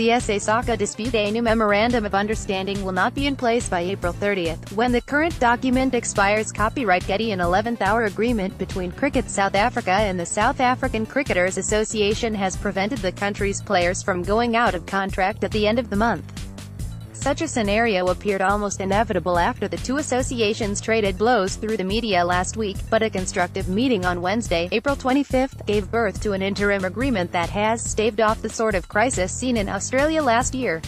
CSA-SACA Dispute A new Memorandum of Understanding will not be in place by April 30th, when the current document expires. Copyright Getty An 11th hour agreement between Cricket South Africa and the South African Cricketers Association has prevented the country's players from going out of contract at the end of the month. Such a scenario appeared almost inevitable after the two associations traded blows through the media last week, but a constructive meeting on Wednesday, April 25th, gave birth to an interim agreement that has staved off the sort of crisis seen in Australia last year.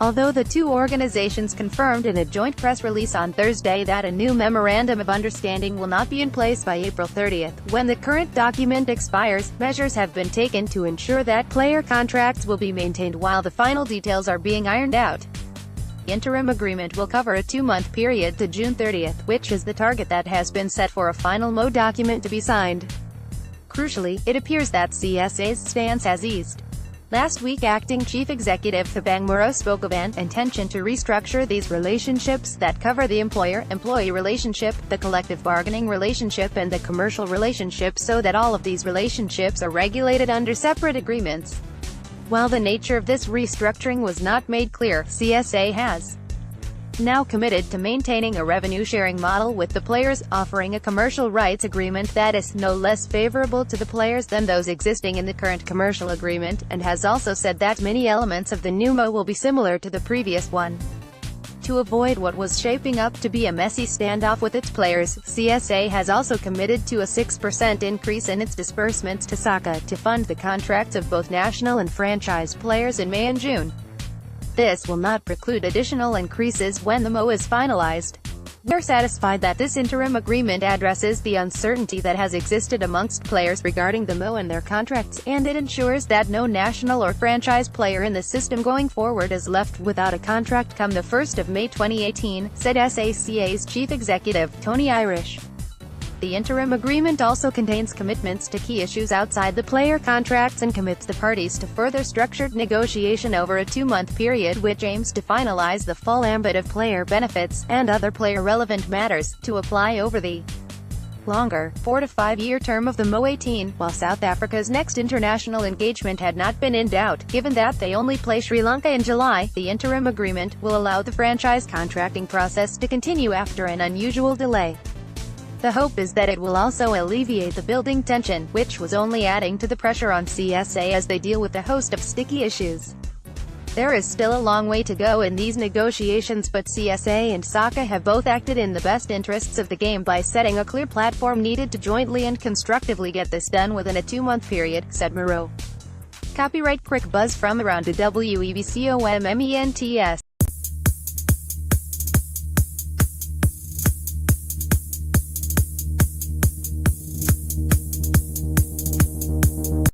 Although the two organizations confirmed in a joint press release on Thursday that a new Memorandum of Understanding will not be in place by April 30th, when the current document expires, measures have been taken to ensure that player contracts will be maintained while the final details are being ironed out. The interim agreement will cover a 2-month period to June 30th, which is the target that has been set for a final MO document to be signed. Crucially, it appears that CSA's stance has eased. Last week, Acting Chief Executive Thabang Moro spoke of an intention to restructure these relationships that cover the employer-employee relationship, the collective bargaining relationship and the commercial relationship so that all of these relationships are regulated under separate agreements. While the nature of this restructuring was not made clear, CSA has now committed to maintaining a revenue-sharing model with the players, offering a commercial rights agreement that is no less favorable to the players than those existing in the current commercial agreement, and has also said that many elements of the new MO will be similar to the previous one. To avoid what was shaping up to be a messy standoff with its players, CSA has also committed to a 6% increase in its disbursements to SACA to fund the contracts of both national and franchise players in May and June. This will not preclude additional increases when the MO is finalized. We're satisfied that this interim agreement addresses the uncertainty that has existed amongst players regarding the MO and their contracts, and it ensures that no national or franchise player in the system going forward is left without a contract come the 1st of May 2018, said SACA's chief executive, Tony Irish. The interim agreement also contains commitments to key issues outside the player contracts and commits the parties to further structured negotiation over a 2-month period which aims to finalize the full ambit of player benefits, and other player-relevant matters, to apply over the longer, 4 to 5 year term of the MO 18, while South Africa's next international engagement had not been in doubt, given that they only play Sri Lanka in July. The interim agreement will allow the franchise contracting process to continue after an unusual delay. The hope is that it will also alleviate the building tension, which was only adding to the pressure on CSA as they deal with a host of sticky issues. There is still a long way to go in these negotiations, but CSA and SACA have both acted in the best interests of the game by setting a clear platform needed to jointly and constructively get this done within a 2-month period, said Moro. Copyright Crick Buzz from around the WEBCOMMENTS.